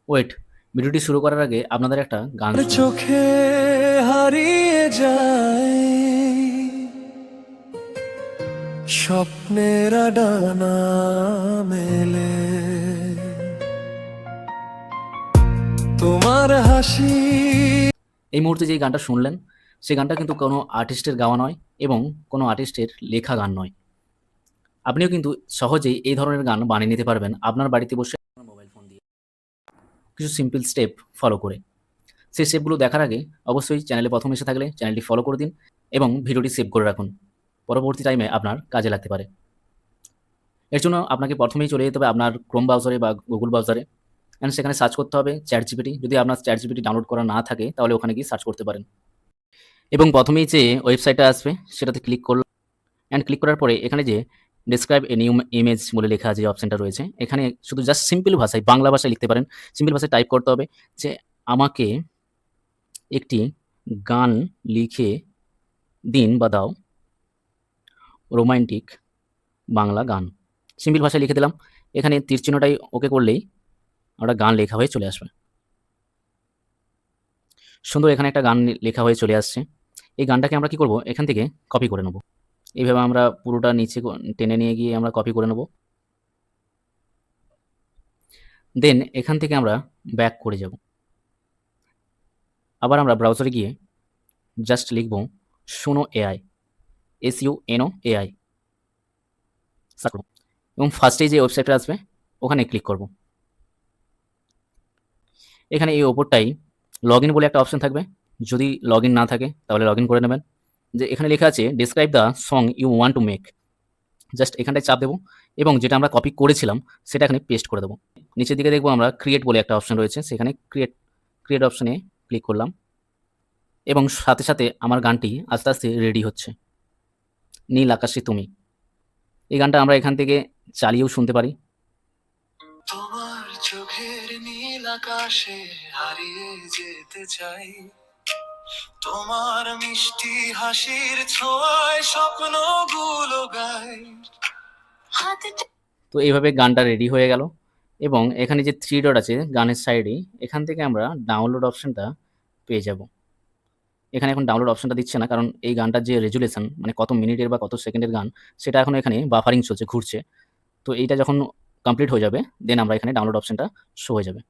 Wait, ভিডিওটি শুরু করার আগে আপনাদের একটা গান আর শোনাবো। চোখে হারিয়ে যায় স্বপ্নের ডানা মেলে, তোমার হাসি। এই মুহূর্তে যেই গানটা শুনলেন, সেই গানটা কিন্তু কোনো আর্টিস্টের গাওয়া নয় এবং কোনো আর্টিস্টের লেখা গান নয়। আপনিও কিন্তু সহজেই এই ধরনের গান বানিয়ে নিতে পারবেন আপনার বাড়িতে বসে আপনার মোবাইল ফোন দিয়ে কিছু সিম্পল স্টেপ ফলো করে। সেই স্টেপগুলো দেখার আগে অবশ্যই চ্যানেলে প্রথম এসে থাকলে চ্যানেলটি ফলো করে দিন এবং ভিডিওটি সেভ করে রাখুন। পরবর্তী টাইমে আপনার কাজে লাগতে পারে। এর জন্য আপনাকে প্রথমেই চলে যেতে হবে আপনার ক্রোম ব্রাউজারে বা গুগল ব্রাউজারে, অ্যান্ড সেখানে সার্চ করতে হবে চ্যাট জিপিটি। যদি আপনার চ্যাট জিপিটি ডাউনলোড করা না থাকে তাহলে ওখানে গিয়ে সার্চ করতে পারেন এবং প্রথমেই যে ওয়েবসাইটটা আসবে সেটাতে ক্লিক করলাম, অ্যান্ড ক্লিক করার পরে এখানে যে ডেসক্রাইব এ নিউ ইমেজ বলে লেখা যে অপশনটা রয়েছে, এখানে শুধু জাস্ট সিম্পল ভাষায় বাংলা ভাষায় লিখতে পারেন। সিম্পল ভাষায় টাইপ করতে হবে যে আমাকে একটি গান লিখে দিন বা দাও, রোমান্টিক বাংলা গান। সিম্পল ভাষায় লিখে দিলাম। এখানে তীর চিহ্নটাই ওকে করলেই একটা গান লেখা হয়ে চলে আসবে। সুন্দর এখানে একটা গান লেখা হয়ে চলে আসছে। এই গানটাকে আমরা কি করব, এখান থেকে কপি করে নেব। এইভাবে আমরা পুরোটা নিচে টেনে নিয়ে গিয়ে আমরা কপি করে নেব। দেন এখান থেকে আমরা ব্যাক করে যাব। আবার আমরা ব্রাউজারে গিয়ে জাস্ট লিখব Suno AI, SUNO AI, search করব এবং ফার্স্টেই যে ওয়েবসাইটটা আসবে ওখানে ক্লিক করব। এখানে এই ওপরটাই লগইন বলে একটা অপশন থাকবে। যদি লগইন না থাকে তাহলে লগইন করে নেবেন। যে এখানে লেখা আছে describe the song you want to make, just এখানটায় চাপ দেবো এবং যেটা আমরা কপি করেছিলাম সেটা এখানে পেস্ট করে দেবো। নিচের দিকে দেখবো আমরা ক্রিয়েট বলে একটা অপশন রয়েছে, সেখানে ক্রিয়েট ক্রিয়েট অপশনে ক্লিক করলাম এবং সাথে সাথে আমার গানটি আস্তে আস্তে রেডি হচ্ছে। নীল আকাশে তুমি, এই গানটা আমরা এখান থেকে চালিয়েও শুনতে পারি। তোমার চোখের নীল আকাশে হারিয়ে যেতে চাই, তোমার মিষ্টি হাসির ছোঁয়ায় স্বপ্নগুলো গায়। তো এইভাবে গানটা রেডি হয়ে গেল এবং এখানে যে থ্রি ডট আছে গানের সাইডে, এখান থেকে আমরা ডাউনলোড অপশনটা পেয়ে যাব। এখানে এখন ডাউনলোড অপশনটা দিচ্ছে না, কারণ এই গানটার যে রেজুলেশন মানে কত মিনিটের বা কত সেকেন্ডের গান সেটা এখন এখানে বাফারিং চলছে, ঘুরছে। তো এইটা যখন কমপ্লিট হয়ে যাবে দেন আমরা এখানে ডাউনলোড অপশনটা শো হয়ে যাবে।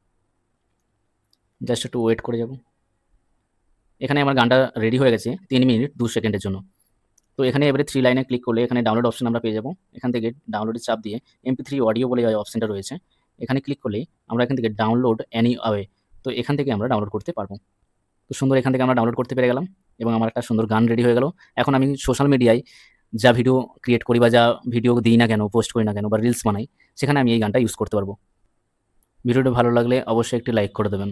জাস্ট একটু ওয়েট করে যাব। এখানে আমার গানটা রেডি হয়ে গেছে ৩ মিনিট ২ সেকেন্ডের জন্য। তো এখানে এবারে 3 লাইনে ক্লিক করলে এখানে ডাউনলোড অপশন আমরা পেয়ে যাব। এখান থেকে ডাউনলোডের চাপ দিয়ে MP3 অডিও বলে যে অপশনটা রয়েছে, এখানে ক্লিক করলেই আমরা এখান থেকে ডাউনলোড অ্যানিওয়ে, তো এখান থেকে আমরা ডাউনলোড করতে পারব। তো সুন্দর এখান থেকে আমরা ডাউনলোড করতে পেরে গেলাম এবং আমার একটা সুন্দর গান রেডি হয়ে গেল। এখন আমি সোশ্যাল মিডিয়ায় যা ভিডিও ক্রিয়েট করি বা যা ভিডিও দিই না কেন, পোস্ট করি না কেন বা রিলস বানাই, সেখানে আমি এই গানটা ইউজ করতে পারব। ভিডিওটা ভালো লাগলে অবশ্যই একটি লাইক করে দেবেন।